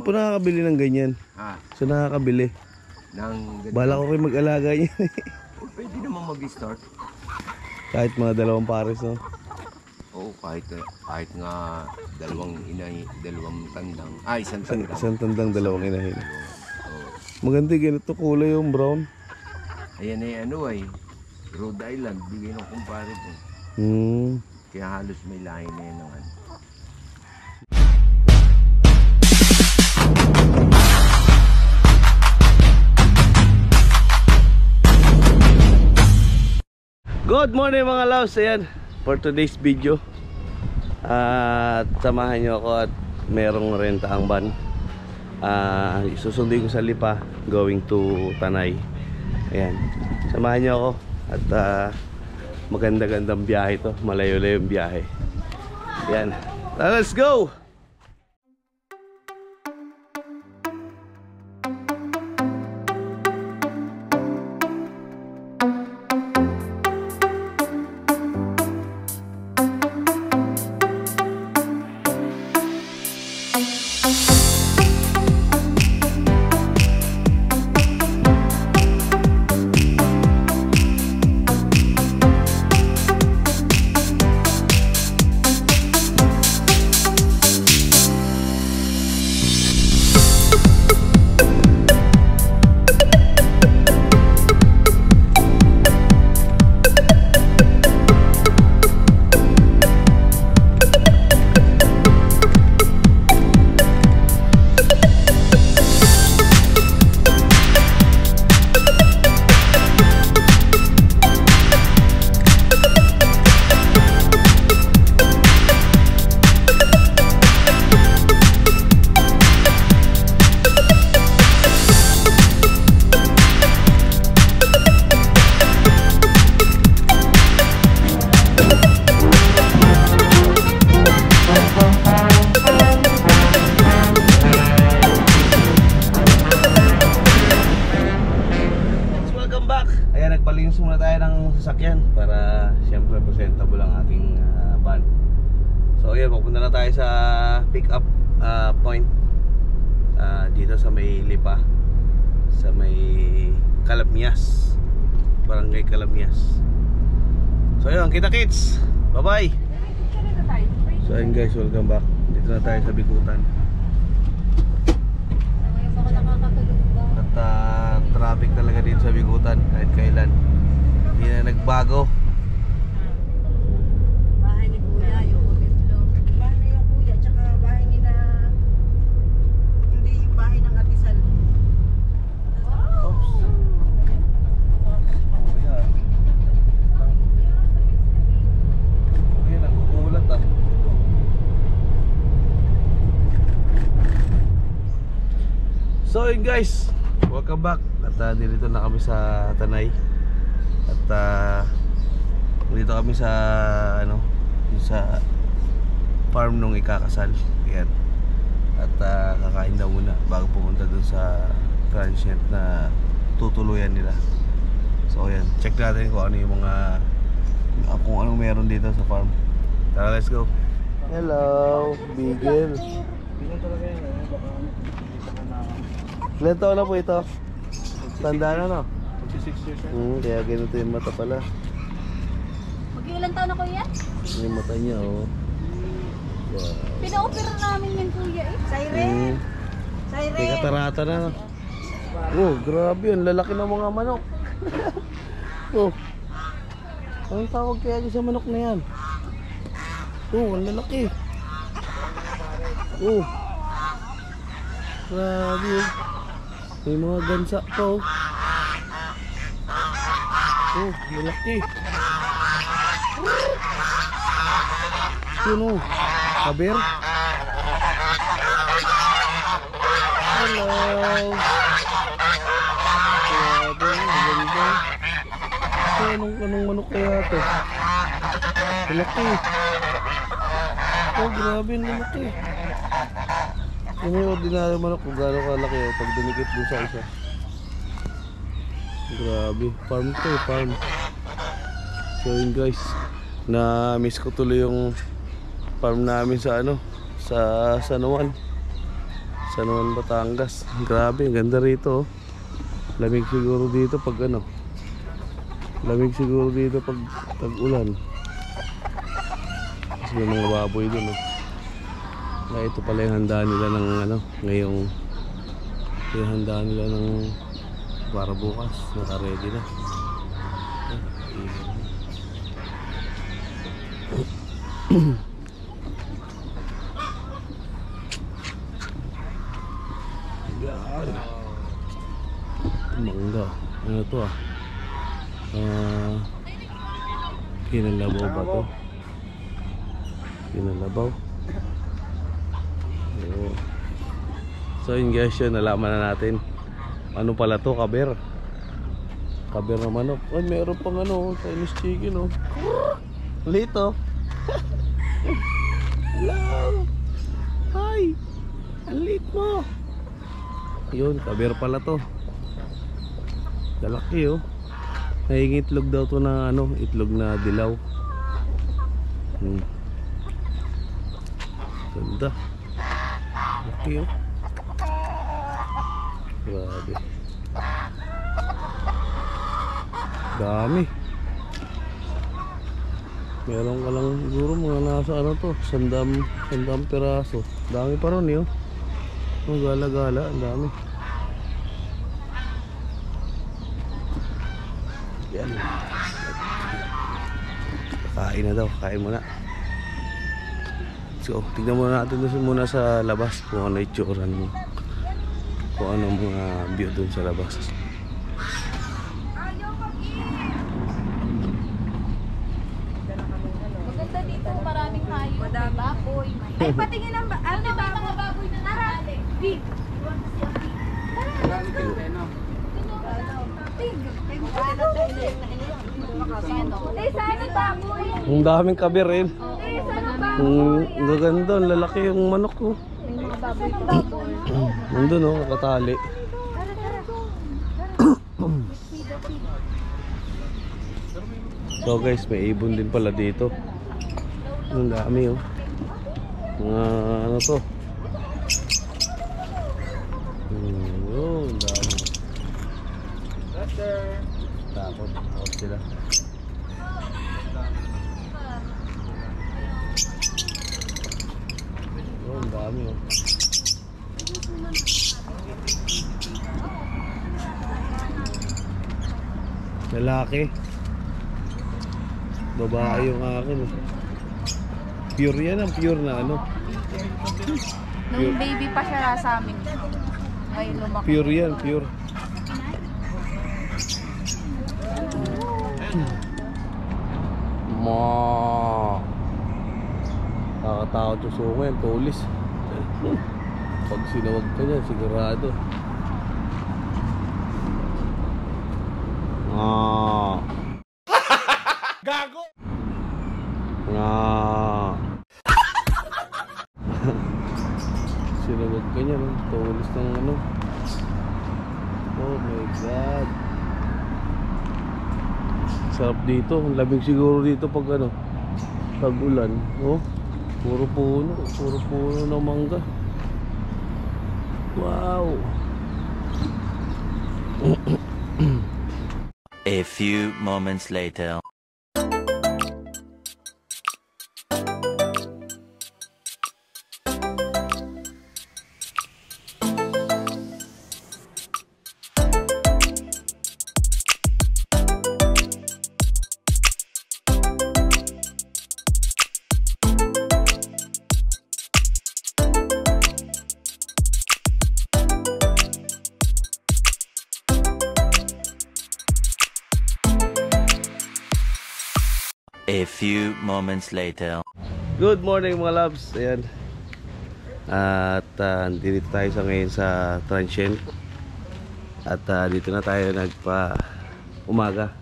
po nakakabili ng ganyan. So nakakabili. Bala ko rin mag-alaga niyan. Pwede naman mag-start. Kahit mga 2 pares, no? Oo, kahit nga 2 inay, 2 tandang. Isang tandang. Isang tandang, 2 inahin. Maganda ganito kulay yung brown. Ayan ay Rhode Island, bigay ng kumpare ko. Kaya halos may lahi na yan ng ano. Good morning mga loves. Ayan, for today's video at samahan nyo ako at merong renta ang van. Susundin ko sa Lipa going to Tanay. Ayan, samahan nyo ako at maganda-gandang biyahe to. Malayo-layo yung biyahe. Ayan, let's go! Nagpalinis muna tayo ng sasakyan para siyempre presentable ang ating van. So ayan, pupunta na tayo sa pick up point dito sa may Lipa, sa may Calamyas, Barangay Calamyas. So ayun, kita kits, bye bye. So ayun guys, welcome back. Dito na tayo sa Bikutan. At traffic talaga dito sa Bikutan kahit kailan. Hindi na nagbago. Bahay ni Kuya, yung Pueblo. Bahay ni yung Kuya, tsaka bahay ni na hindi yung bahay ng Atisal. Oops. Kuya, nagkukulat ah. So yun guys, welcome back. At dito na kami sa Tanay. At dito kami sa sa farm nung ikakasal. Ayan. At kakain daw muna bago pumunta dun sa transient na tutuluyan nila. So ayan, check natin kung ano yung mga kung anong meron dito sa farm. Tara, let's go. Hello, Bigel. Bigel talaga yan. Ilan taon na po ito? Tanda na, no? 6 years kaya ganito yung mata pala. Mag-ilan taon na Kuya? Yung mata niya, oh. Wow. Pina-opera namin yan Kuya eh. Siren. Siren. May katarata na, no? Oh, grabe yun. Lalaki ng mga manok. Oh. Anong tawag kaya sa manok na yan? Oh, ang lalaki. Oh. Grabe yun. May mga gansa pa, oh. Oh, malaki. Yun, oh. Kaber. Hello. Grabe, maganda. So, anong manok kaya ito? Malaki. Oh, grabe, malaki. Yung may ordinary manok kung gano'n kalaki, oh, pag dumikit dun sa isa. Grabe, farm to, farm. So yun guys, na-miss ko tuloy yung farm namin sa sa San Juan. San Juan, Batangas. Grabe, ang ganda rito. Oh. Lamig siguro dito pag ano. Lamig siguro dito pag tag-ulan. Kasi may mga baboy dun. Oh. Na ito pala yung handa nila ng ano, ngayong yung handa nila ng para bukas. Naka-ready na. Yan. Mangga. Ano to ah? Kinalabaw ba to? Kinalabaw. So yun guys, yun nalaman na natin. Ano pala to? Kaber. Kaber na manok. Ay, meron pang ano, Chinese chicken oh. Lito. Hello. Hi. Ang lit mo. Yun, kaber pala to. Dalaki oh. Nahing itlog daw to na ano, itlog na dilaw. Ganda. Laki oh. Grabe. Dami. Meron ka lang siguro mga nasa ano to, sandam peraso. Dami pa ron yun. Ang gala-gala, ang dami. Yan. Kain na daw, kain muna. So, tignan muna natin doon muna sa labas kung ano itsura mo. Kung ano mga view doon sa labas. Maganda dito, maraming hayop, may baboy, may... Ay, patingin ang ano ba mga baboy na nakali? Big! Ang daming kabe rin. Ang gaganda, ang lalaki yung manok ko. May mga baboy pa doon. Nandun oh, nakatali. So guys, may ibon din pala dito. Ang dami oh. Mga ano to. Oh, ang dami. Takot sila. Oh, ang dami oh. Lalaki. Babae yung akin eh. Pure yan, ang pure na ano. Nung baby pa siya sa amin. Ngayon lumaki. Pure yan, pure. Ma. Nakakatakot yung sungo yan, tulis. Pag sinawag ka niyan, sigurado. Gago! Sinawag ka niyan, tulis ng ano. Oh my god. Sarap dito, ang lamig siguro dito pag ano, pag ulan. Oh, puro puno ng mangga. Wow. A few moments later. A few moments later. Good morning mga loves. Ayan. At dito tayo sa ngayon sa transient. At dito na tayo nagpa umaga.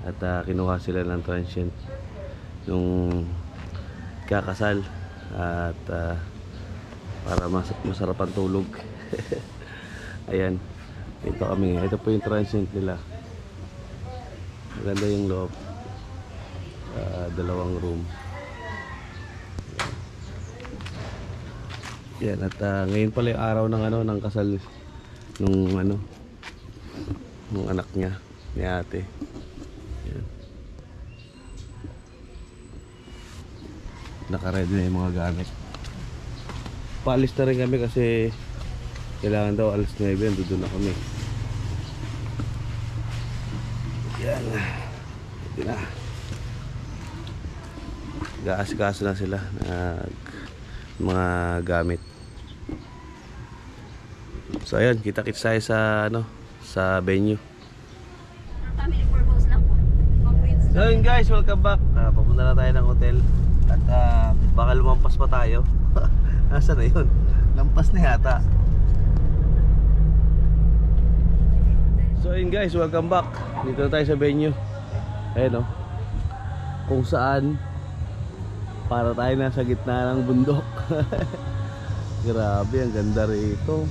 At kinuha sila ng transient nung kakasal. At para masarap ang tulog. Ayan. Ito kami. Ito po yung transient nila. Maganda yung loob. Dalawang room. Yan, at ngayon pala yung araw ng ano, ng kasal nung ano, nung anak niya, ni ate. Yan. Naka-ready na yung mga gamit. Paalis na rin kami kasi kailangan daw alas 9, doon na kami. Yan. Hindi na. Gaas-gaso na sila mga gamit. So ayun, kita-kits tayo sa ano, sa venue. Family purpose lang po. So ayun guys, welcome back. Papunta na tayo ng hotel. At baka lumampas pa tayo. Nasaan na yun? Lampas na yata. So ayun guys, welcome back. Dito na tayo sa venue. Ayun o, kung saan para tayo nasa gitna ng bundok. Grabe, ang ganda rito.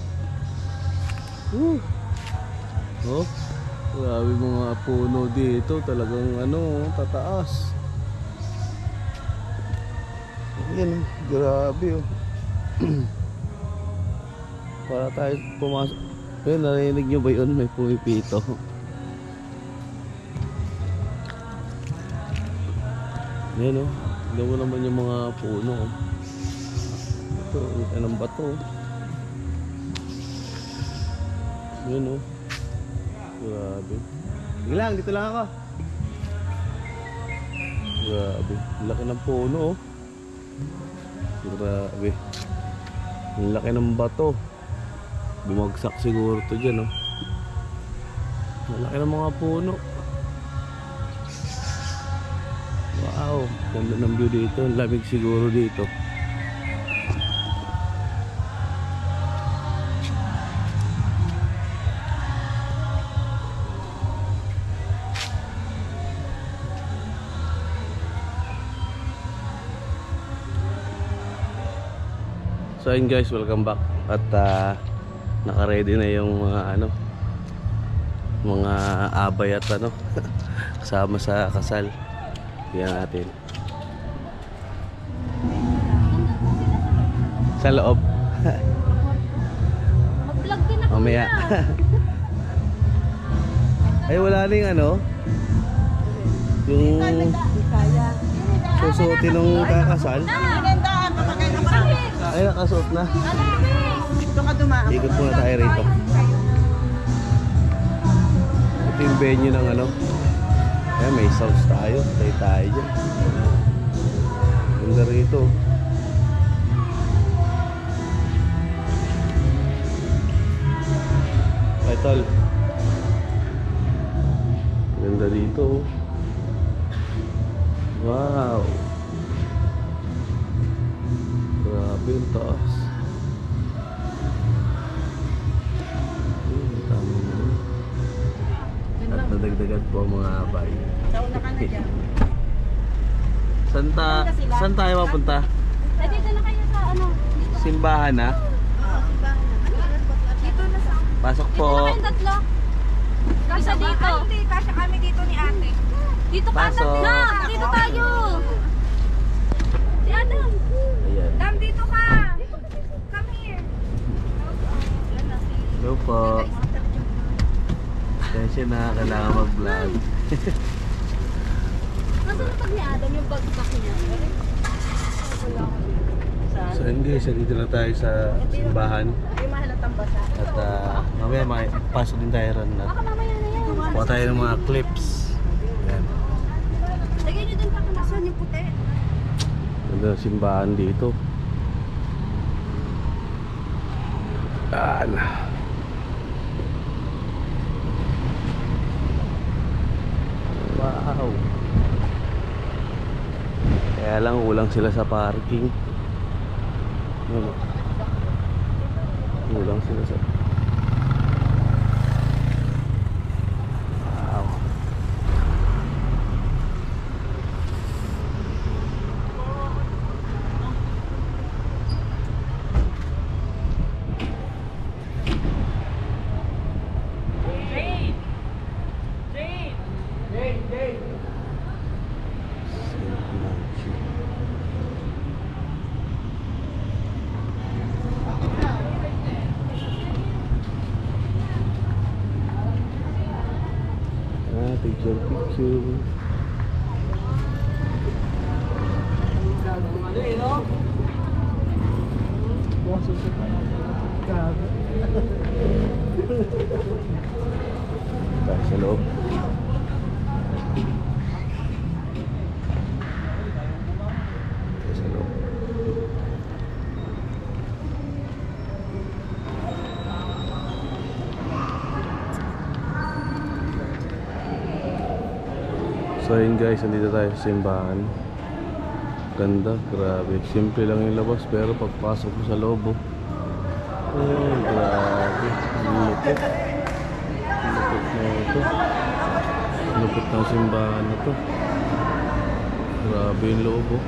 Oh, grabe mga puno dito. Talagang ano, tataas. Yan, grabe oh. Para tayo pumasok. Ayun, narinig nyo ba yun? May pumipito. Yan oh. Tignan mo naman yung mga puno. Ito, anong bato. Yan oh. Grabe. Sige lang, dito lang ako. Grabe. Laki ng puno oh. Grabe. Ang laki ng bato. Bumagsak siguro to dyan oh. Malaki ng mga puno. Wow, ganda ng view dito. Lamig siguro dito. So ayun guys, welcome back. At naka-ready na yung mga ano, mga abay at ano kasama sa kasal. Yan natin sa loob. Mag-vlog din ako. Mamaya. Ay wala ring ano, yung susuotin ng kakasal. Ay nakasuot na. Ito ka dumaan. Ikot muna tayo rito. Ito yung venue ng ano. Ayan, may sounds tayo. Tayo dyan. Ganda rito. Ay tol, ganda dito. Wow, grabe yung taas. Tama mo. At nadagdagan po ang mga abay. Sauna ka na dyan. Saan tayo mapunta? Ay, dito na kayo sa ano? Dito. Simbahan na? Dito na sa... Pasok Dito po. na kayong tatlo. Isa dito. Hindi, kasya kami dito ni ate. Dito ka, Pasok. Adam. Dito tayo. Si Adam. Ayan. Dam, dito ka. Come here. Hello po. Attention na, kailangan mag-vlog. Nasaan na pag ni Adam yung bagsak niya? So yun guys, dito na tayo sa simbahan. Yung mahalatang basa. At mamaya pasok din tayo ron na. Baka mamaya na yan. Kuha tayo ng mga clips. Ayan. Lagyan nyo dun pa kanasan yung puti. Ganda ng simbahan dito. Ayan. Wow. Kaya lang ulang sila sa parking. Ano? Ulang sila sa... Wow. you. Tayo sa loob. Tayo sa loob. So yun guys, nandito tayo sa simbahan. Ganda, grabe. Simple lang yung labas pero pagpasok mo sa loob, oh. Oh, grabe. Lupit. Lupit na ito. Lupit ng simbahan na to. Grabe yung loob, oh.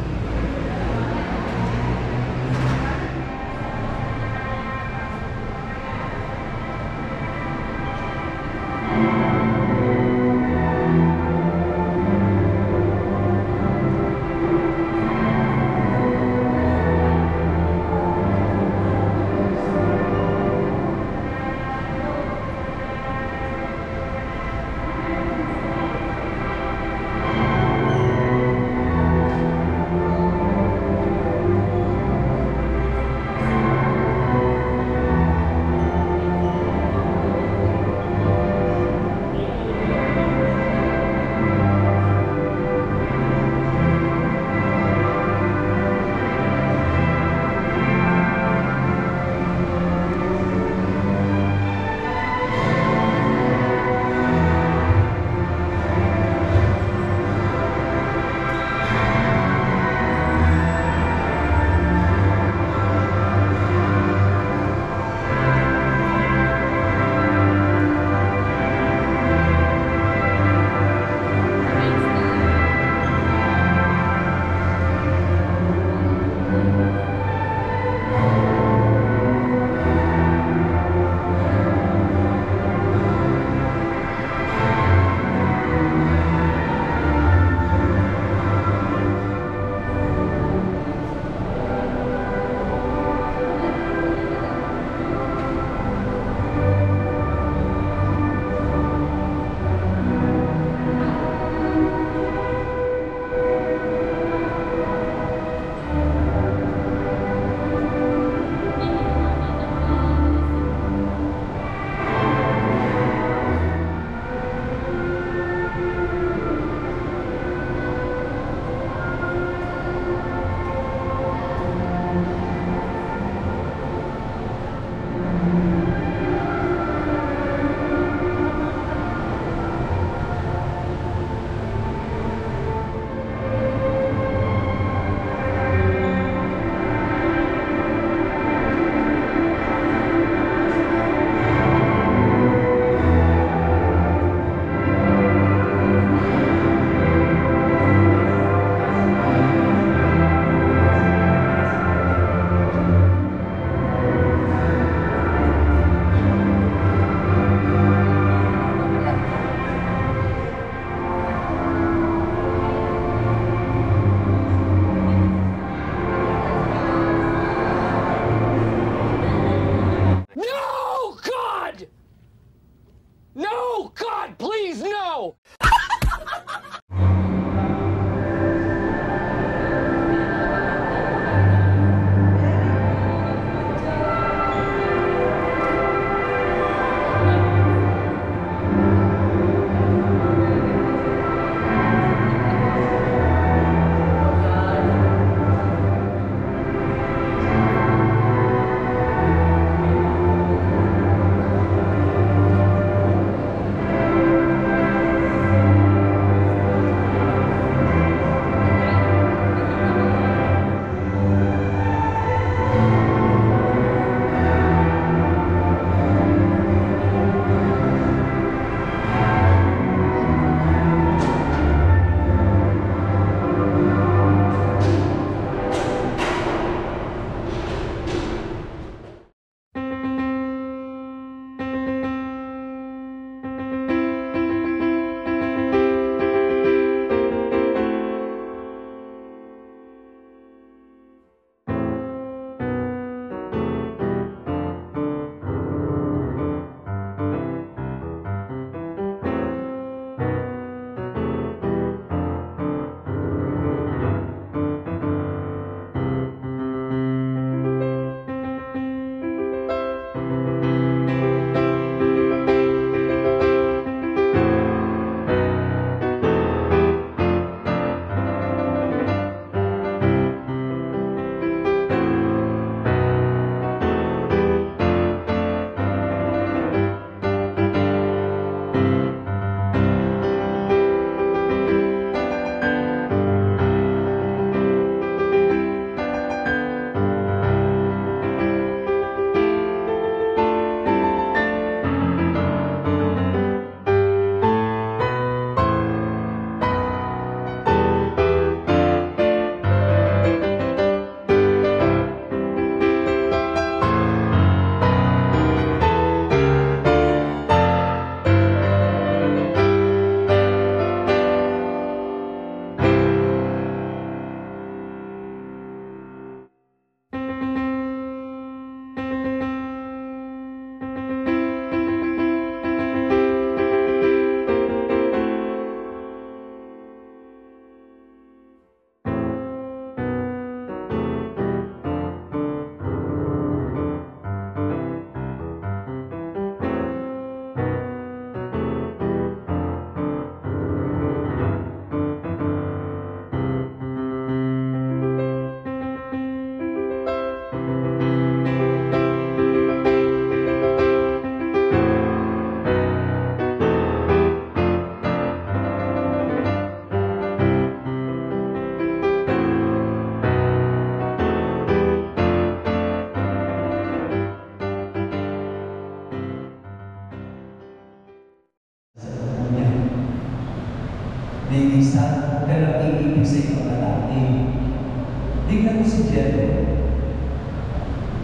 si Jen.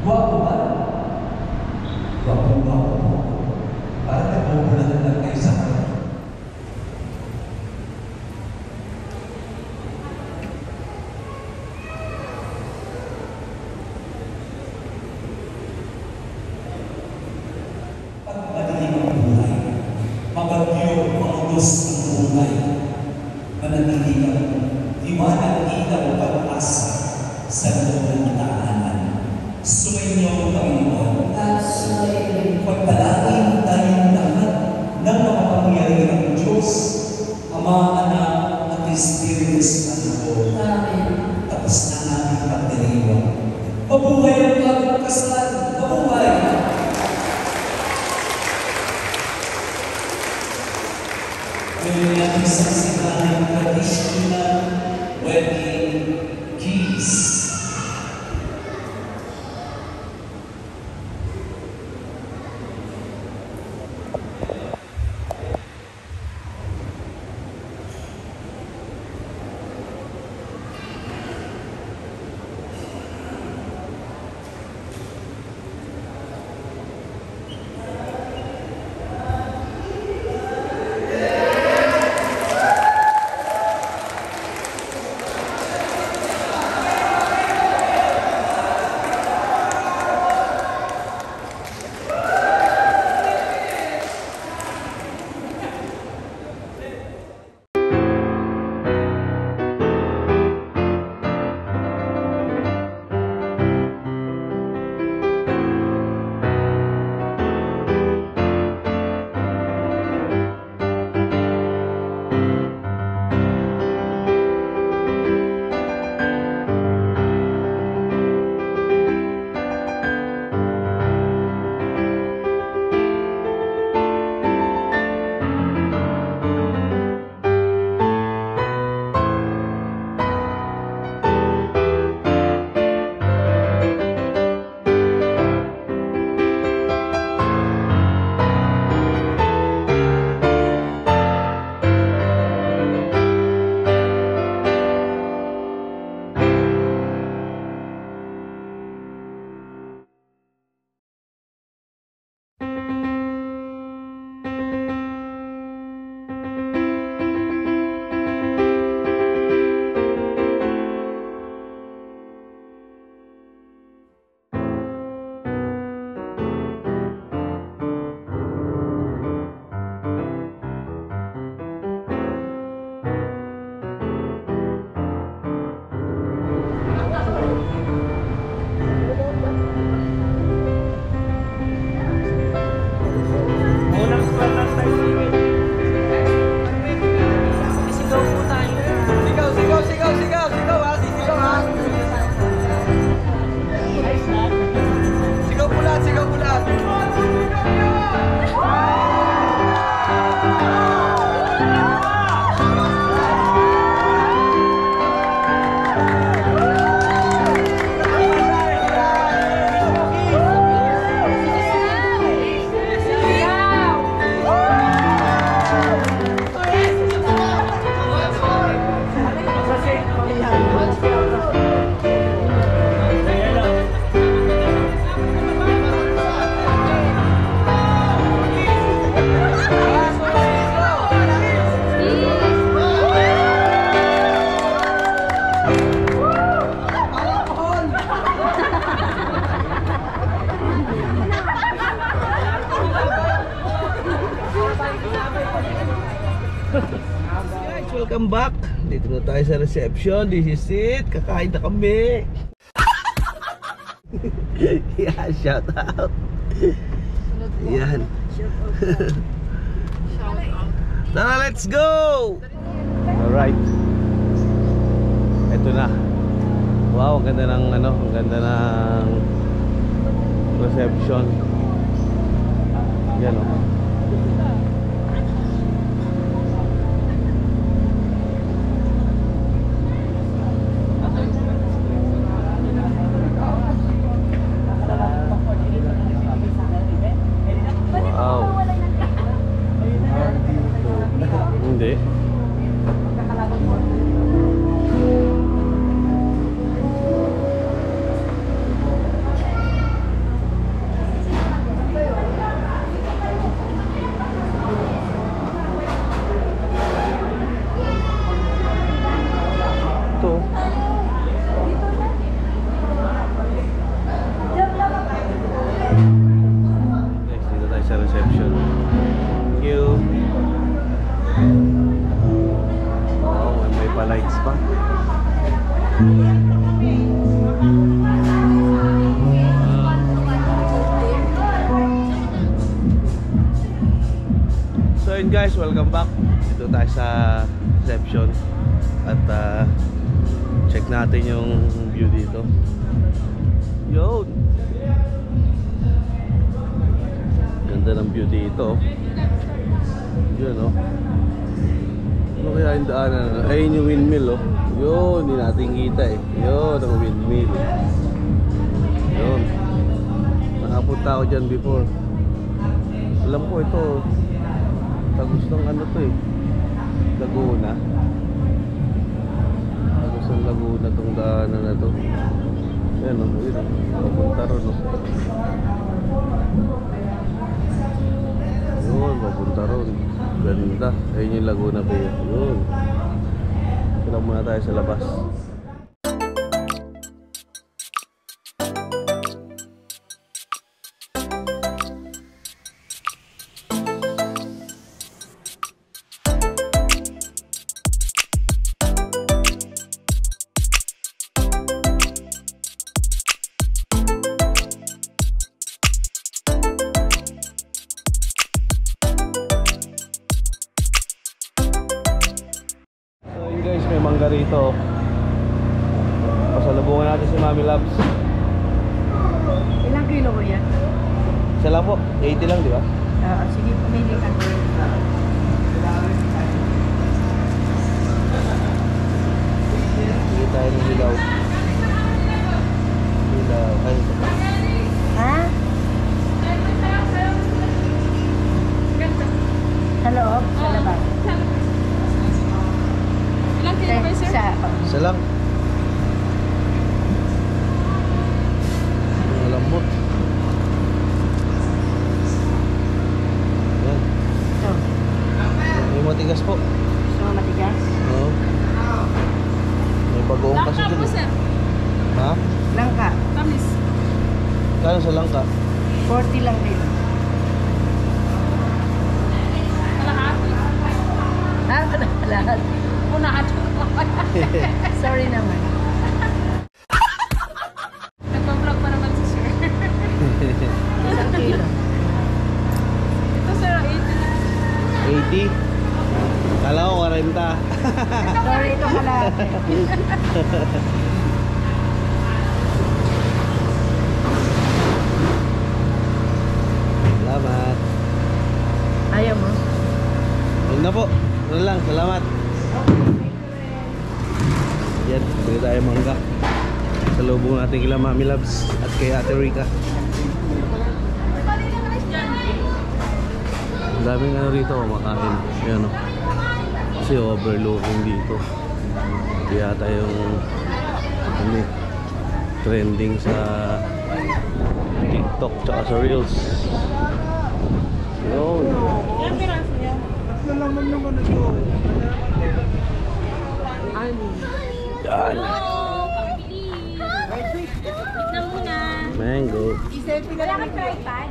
Guwapo ba? Guwapo po. Parang nagmumulahan lang kayo sa kanya. Pag madilim ang buhay, mabagyo ang ulos ng buhay, manatili ang liwanag, ilaw, pag-asa sa loob ng tahanan. Sumainyo ang Panginoon at pagpalain tayong lahat ng makapangyarihan ng Diyos, Ama, Anak, at Espiritu Santo. Amen. Tapos na ang ating pagdiriwang. Mabuhay ang bagong kasal! Mabuhay! Ngayon natin saksihan ang traditional wedding kiss. Guys, welcome back. Dito na tayo sa reception. This is it. Kakain na kami. Yeah, shout out. Yan. Tara, let's go. Alright. Ito na. Wow, ang ganda ng ang ganda ng reception. Yan oh. Hindi. So yun guys, welcome back. Dito tayo sa reception. At check natin yung view dito. Yun! Ganda ng view dito. Yun oh. Ano kaya yung daanan? Ayun yung windmill oh. Yun, hindi natin kita eh. Yun ang windmill. Yun. Nakapunta ako dyan before. Alam ko ito, tagus ng ano to eh, Laguna. Tagus ng Laguna tong daanan na to. Ayan o, yun o, papunta ron o. Yun, papunta ron. Ganda, ayun yung Laguna pa yun. Yun. Kailan muna tayo sa labas. Guys, may mangga rito. Pasalubungan natin si Mami Labs. Ilang kilo ko yan? Isa lang po, 80 lang di ba? Sige, pumili ka. Sige tayo ng hilaw. Hilaw, ay ito. Ha? Sa loob? Sa labas? Ilang kilo ba, sir? Isa lang. Ang lambot. Yan. Ito. May matigas po. Gusto mo matigas? Oo. May bagoong kasi Langka dun po, eh. sir. Ha? Langka. Tamis. Kano sa langka? 40 lang din. Kalahati. Lahat. Unahan. Sorry naman. Nagpa-vlog pa naman si sir. Isang kilo. Ito, sir, 80. 80? Kala ko 40. Sorry, ito kalahati. Salamat. Ayaw mo? Huwag na po. Ano lang, salamat. Yan, pwede tayo mangga. Salubong natin kila Mami Labs at kay Ate Rica. Ang daming ano rito kumakain. Yan o. Kasi overlooking dito. Kaya tayong ano, trending sa TikTok tsaka sa Reels. Yun. Yan. Tignan muna. Mango. Wala kang tripod?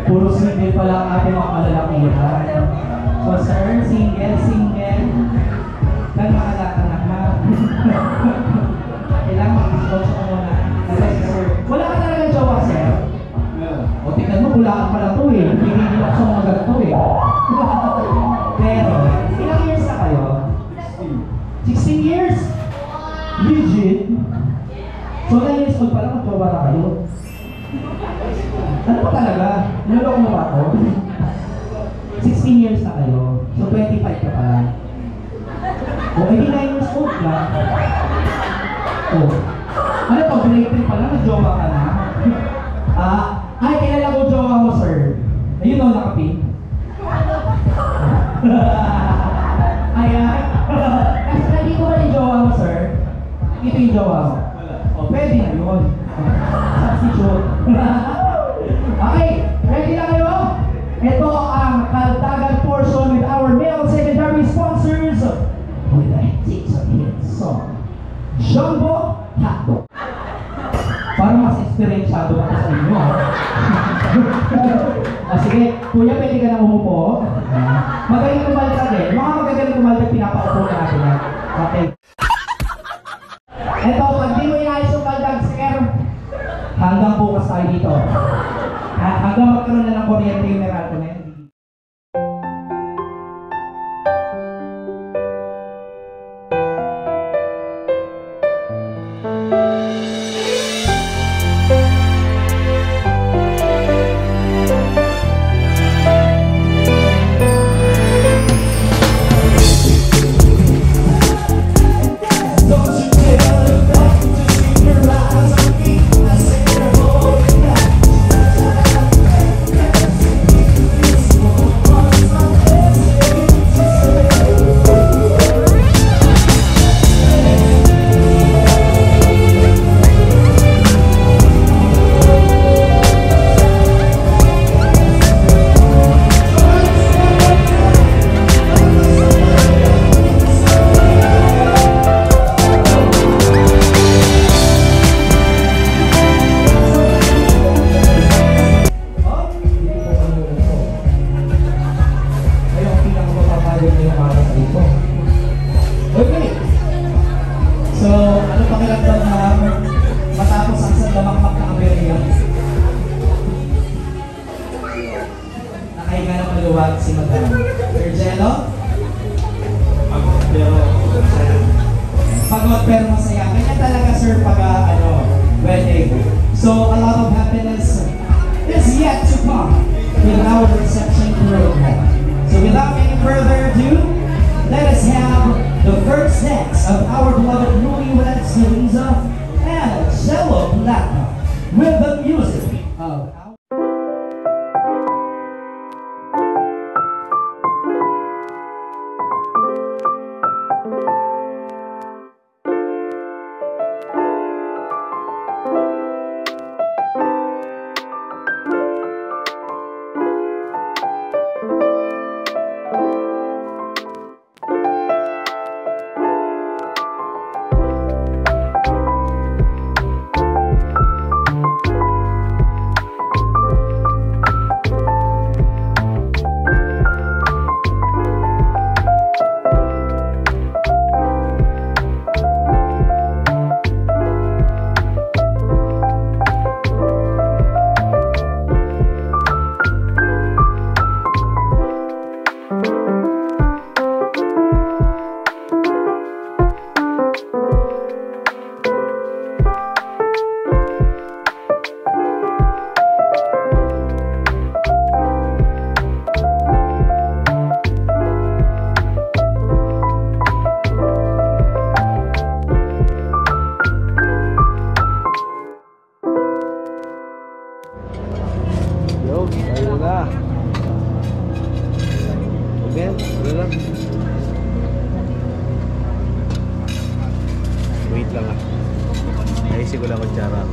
Puro single pa lang ating mga kalalakihan. So sir, single. Kan makalakan na. Kailangan mag-disclose ko muna. Wala ka talaga jowa, sir? O tingnan mo, bulaan pala to eh. Hindi ako sa mga ganito eh. Pero, ilang years na kayo? 16 years? Legit? So 9 years old pa lang, mag-jowa na kayo? Ano ba talaga? Naloko mo ba ako? 16 years na kayo. So 25 ka pa lang. O, hindi 9 years old lang. O, ano to, grade 3 pa lang, nag-jowa ka na? Ay, kilala ko jowa mo, sir. Ayun o, nakapin. Ayan. Kasi nandito ba yung jowa mo, sir? Ito yung jowa mo. O, pwede na yun. Substitute. Okay, ready na kayo? Ito ang kaldagan portion with our male secondary sponsors with a hit song, Jumbo Hotdog. Para mas experiensyado ako sa inyo. Sige, kuya, pwede ka na umupo. Magaling kumaldag eh. Mga magagaling kumaldag, pinapaupo natin yan. Okay. Ito, pag di mo inayos yung kaldag, sir, hanggang bukas tayo dito. Hanggang magkaroon na ng kuryente yung Meralco na yan. Okay. So, ano pakiramdam na matapos ang sandamakmak na Amerika? Nakahinga na maluwag si Madam. Sir Jello? Pagod pero masaya. Kanya talaga, sir, pag wedding. So, a lot of happiness is yet to come with our reception program. So, without any further ado, let us have the first dance of our beloved newlyweds, Louisa and Cello Platinum, with the music of our... Wait lang ah. Naisip ko lang kutsara.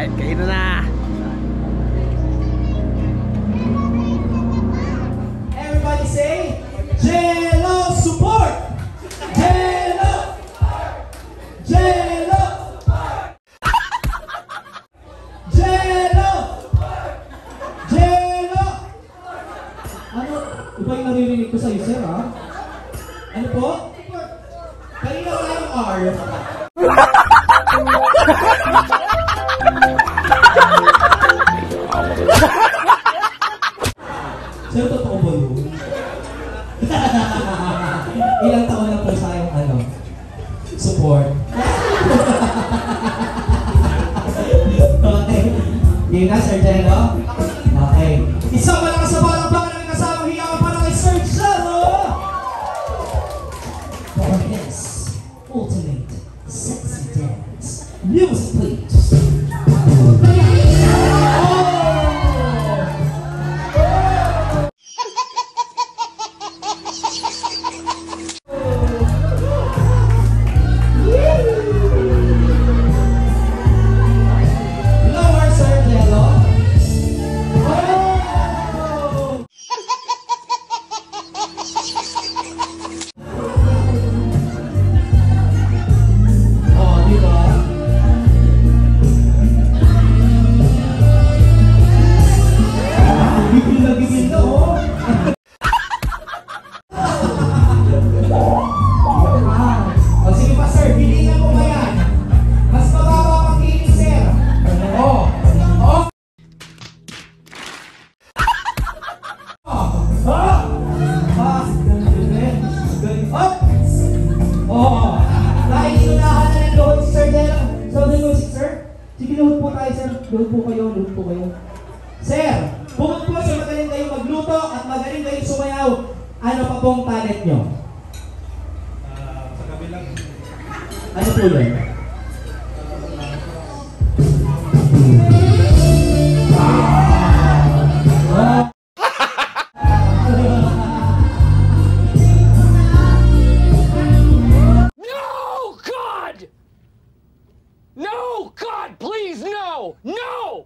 Alright, kain na. Everybody say, Jello support! Jello! Jello! Jello! Jello! Ano? Iba yung naririnig ko sa'yo, sir, ha? Ano po? Kanina wala yung R. Sir, totoo ba yun? Ilang taon na po sa yung support? Okay. Game na, Sir Jello? Okay. Isang malakas sa balang baka namin kasamang hiyawan para kay Sir Jello! For this ultimate sexy dance, music please! Lower, Sir Jello. Oh, di ba? Gigil na gigil na, oh. O sige pa, sir, bilingan mo ba yan? Mas mababa pang kilig, sir. Oh. Oh. Oh. Dahil inunahan na ng load, sir, dahil sa the music, sir. Sige, load po tayo, sir. Load po kayo. Sir, bukod po sa magaling kayo magluto at magaling kayo sumayaw, ano pa pong talent nyo? Sa kabilang. Ano po yun? No, God! No, God, please, no! No!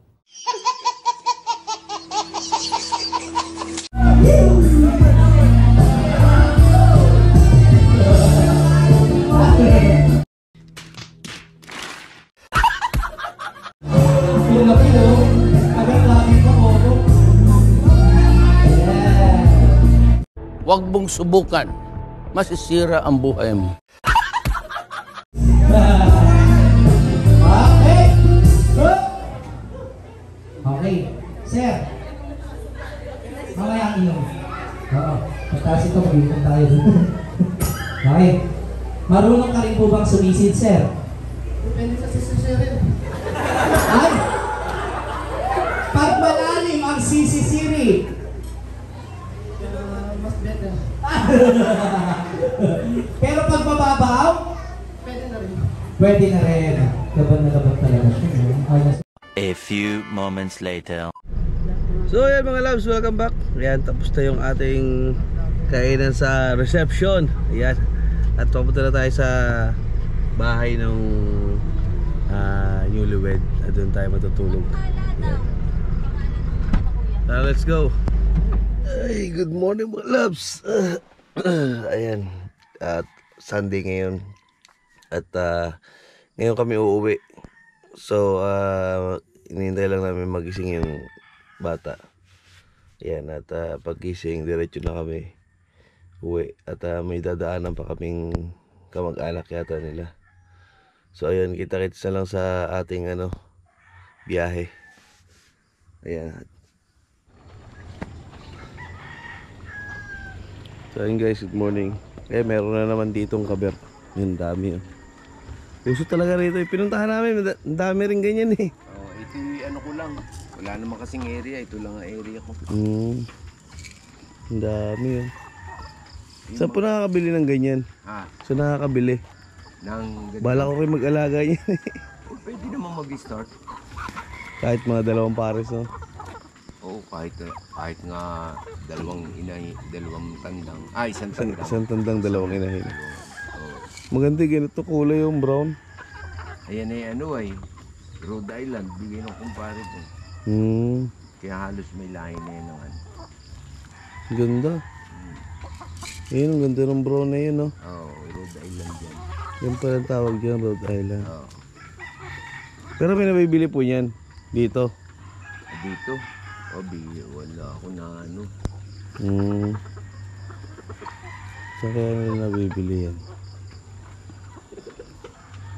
Huwag mong subukan. Masisira ang buhay mo. Okay. Good. Okay. Sir. Mamaya ang inom. Oo. Pagkas ito, mag-inom tayo. Okay. Marunong ka rin po bang sumisid, sir? Depende sa sisisirin. Ay! Pag malalim ang sisisiri. Mas better. Pero pag mababaw? Pwede na rin. Laban na laban talaga siya. A few moments later. So yan mga loves, welcome back. Ayan, tapos na yung ating kainan sa reception. Ayan. At papunta na tayo sa bahay ng newlywed. At doon tayo matutulog. Ayan. Let's go. Ay, good morning mga loves. Ayan. At Sunday ngayon. At ngayon kami uuwi. So inihintay lang namin magising yung bata. Ayan. At paggising diretso na kami uwi. At may dadaanan pa kaming kamag-anak yata nila. So ayun, kita-kits na lang sa ating biyahe. Ayan. So ayun guys, good morning. Meron na naman ditong kaber. Yung dami yun. Uso talaga rito. Pinuntahan namin, ang dami rin ganyan eh. Oh, ito yung ko lang. Wala naman kasing area. Ito lang ang area ko. Ang dami yun. Saan po nakakabili ng ganyan? Saan nakakabili? Bala ko rin mag-alaga niyan eh. Pwede naman mag-start. Kahit mga 2 pares, no? Oo, kahit nga dalawang tandang. Isang tandang. Isang tandang, 2 inahin. Oo. Maganda ganito kulay yung brown. Ayan ay Rhode Island, bigay ng kumpare ko. Kaya halos may lahi na yan ng ano. Ganda. Ayun, ang ganda ng brown na yun, no? Oo, Rhode Island yan. Yan pala ang tawag dyan, Rhode Island. Oo. Pero may nabibili po yan dito. Dito, wala ako na ano. Saan kaya nila nabibili yan?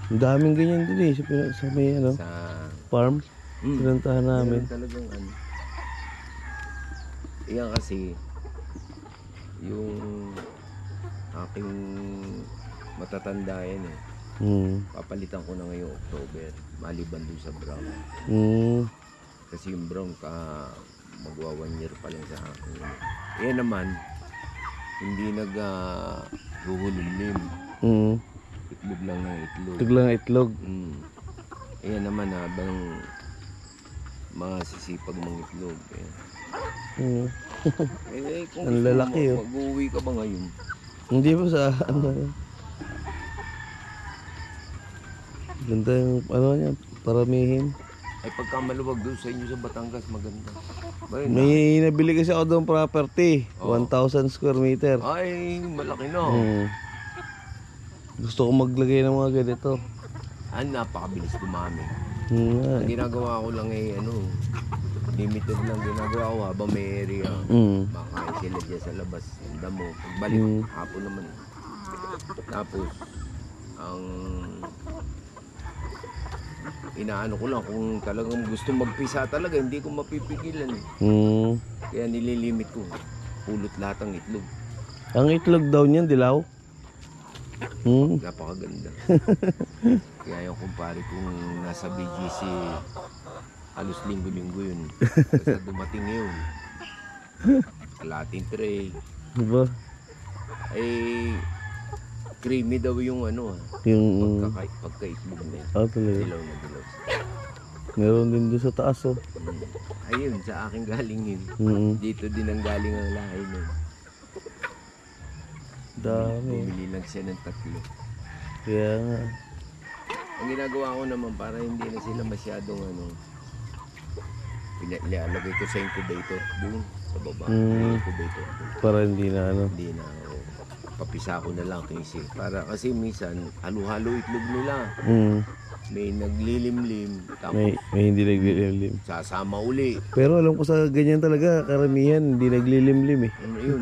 Ang daming ganyan din eh. Sa may ano, Sa... farm. Pinuntahan namin. Meron talagang ano. Iyan kasi, yung aking matatanda yan eh. Papalitan ko na ngayong October, maliban dun sa brown. Kasi yung brown magwa 1 year pa lang sa akin. Yan naman, hindi nag-huhulimlim. Itlog lang ng itlog. Itlog lang ng itlog. Yan naman habang masisipag mong itlog. Kung ang lalaki oh. Mag-uwi ka ba ngayon? Hindi pa sa ano. Ganda yung ano niya, paramihin. Ay pagka maluwag doon sa inyo sa Batangas, maganda. May nabili kasi ako doon property, 1,000 square meter. Ay, malaki no. Gusto ko maglagay ng mga ganito. Napakabilis dumami. Nga. Ang ginagawa ko lang limited lang ginagawa ko habang may area. Makain sila dyan sa labas. Yung damo. Pagbalik, hapon naman. Tapos, ang inaano ko lang kung talagang gusto magpisa talaga, hindi ko mapipigilan eh. Kaya nililimit ko. Pulot lahat ang itlog. Ang itlog daw niyan, dilaw? Napakaganda. Kaya yung kumpare kong nasa BGC, halos linggo-linggo yun. Basta dumating yun. Kalating tray. Diba? Ay, creamy daw yung yung pagka-itlog na yun. Talaga. Dilaw na dilaw. Meron din doon sa taas oh. Ayun, sa akin galing yun. Dito din ang galing ang lahi nun. Dami. Bumili lang siya ng 3. Kaya nga. Ang ginagawa ko naman para hindi na sila masyadong ilalagay ko sa incubator doon sa baba. Incubator. Para hindi na Hindi na papisa ko na lang kasi minsan halo-halo itlog nila. May naglilimlim tapos may hindi naglilimlim. sasama uli. Pero alam ko sa ganyan talaga karamihan hindi naglilimlim eh.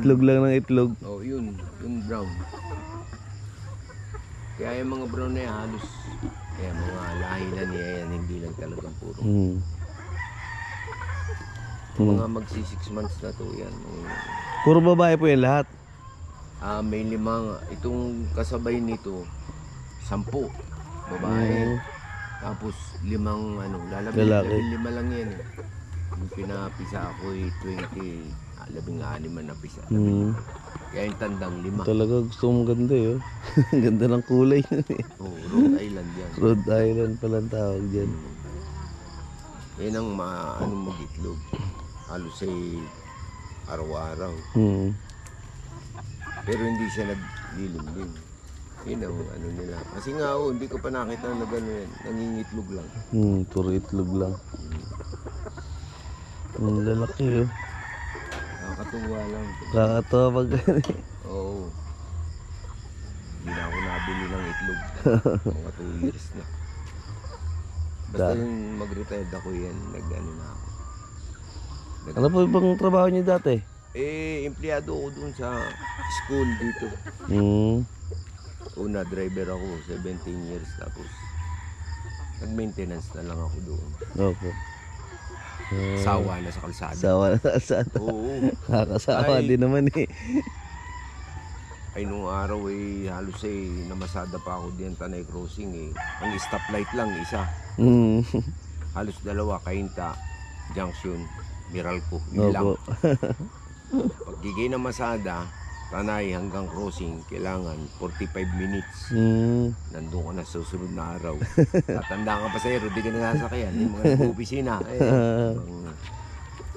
Itlog lang ng itlog. Yun brown. Kaya yung mga brown na yan, halos mga lahi na niya yan, hindi lang talagang puro. Mga magsi 6 months na to yan. Puro babae po yan lahat? May 5, itong kasabay nito 10 babae. Tapos 5 lalaki. 5 lang yan eh. Yung pinapisa ako 20, 16 na pisa. Kaya yung tandang 5. Talaga gusto mong ganda eh. Oh. Ganda ng kulay. Rhode Island yan. Rhode Island pala ang tawag dyan. Yan ang mag-itlog. Halos araw-araw. Pero hindi siya naglilimlim. Yun ang nila. Kasi nga hindi ko pa nakita na gano'n yan. Nangingitlog lang. Puro itlog lang. Ang lalaki oh. Nakakatuwa lang. Kakatawa pag Oo. Hindi na ako nabili ng itlog. Mga 2 years na. Basta yung mag-retired ako yan, nag-ano na ako. Ano po bang trabaho niyo dati? Empleyado ako dun sa school dito. Una, driver ako, 17 years. Tapos, nag-maintenance na lang ako doon. Opo. Sawa na sa kalsada. Sawa na sa kalsada. Oo. Nakakasawa din naman eh. Ay, nung araw halos namasada pa ako diyan Tanay Crossing eh. Ang stoplight lang, isa. Halos 2, Cainta, Junction, Meralco. Yun lang. Pagigay na masada, Tanay hanggang crossing, kailangan 45 minutes. Nandun ka na sa susunod na araw. Tatanda ka pa sa di ka na nasakyan. Yung mga nag-opisina.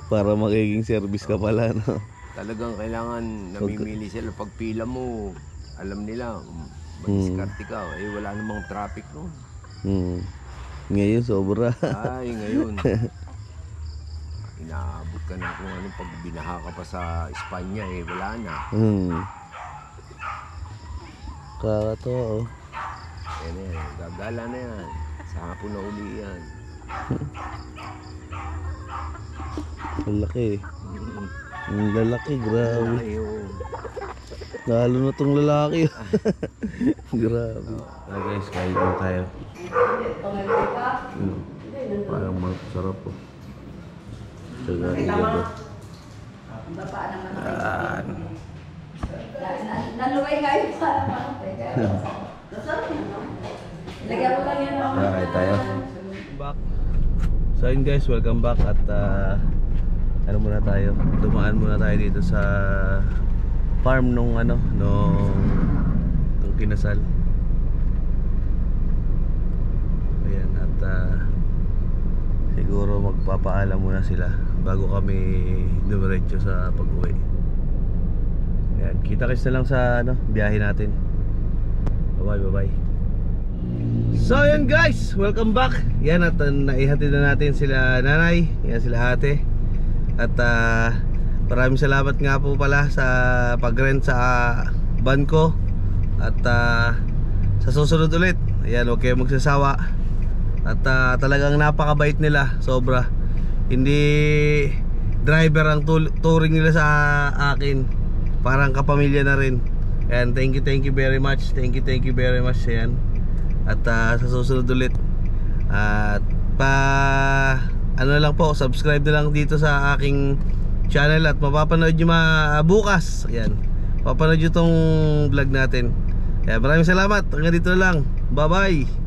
Para magiging service ka pala, no? Talagang kailangan namimili sila. Pag pila mo, alam nila, mag-diskarte ka. Wala namang traffic noon. Ngayon sobra. Ay, ngayon. Inaabot ka na kung ano pag binaha ka pa sa Espanya eh, wala na. Kakatawa, oh. Yan na yan, gagala na yan. Sa hapon na uli yan. Ang laki eh. Ang lalaki, grabe. Ay, oh. Lalo na tong lalaki. Grabe. Guys, kain na tayo. Parang masarap po. Saka igabi. Yan. Naluway kayo para lagyan ko lang yan. Kain tayo. Back. So yun guys, welcome back at ano muna tayo. Dumaan muna tayo dito sa farm nung kinasal. Ayan, at siguro magpapaalam muna sila bago kami dumiretso sa pag-uwi. Ayan, kita-kits na lang sa biyahe natin. Bye bye. So ayan guys, welcome back. Yan, at naihatid na natin sila nanay, yan sila ate. At maraming salamat nga po pala sa pag-rent sa van ko. At sa susunod ulit, ayan, huwag kayong magsasawa. At talagang napakabait nila, sobra. Hindi driver ang touring nila sa akin, parang kapamilya na rin. Ayan, thank you very much. Thank you very much. Ayan. At sa susunod ulit. At ano lang po, subscribe na lang dito sa aking channel at mapapanood nyo bukas. Ayan, papanood nyo tong vlog natin. Ayan, maraming salamat. Hanggang dito lang. Bye bye.